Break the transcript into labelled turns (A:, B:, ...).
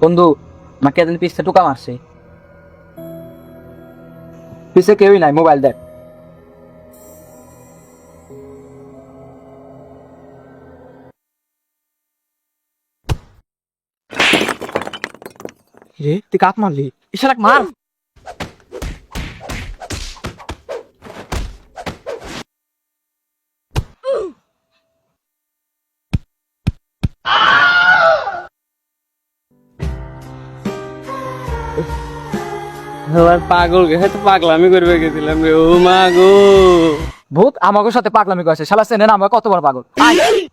A: বন্ধু আমাকে এদিন পিছনে টুকা মারছে। পিছে কেউই নাই, মোবাইল দেখ। রে তুই কাক মারলি? ইশারাক মার।
B: আমার পাগল গেছে তো পাগলামি করবে গেছিলাম রে। ও মা গো,
A: ভূত আমাকে সাথে পাগলামি করেছে, শালা চেনে না আমরা কত বড় পাগল। আয়।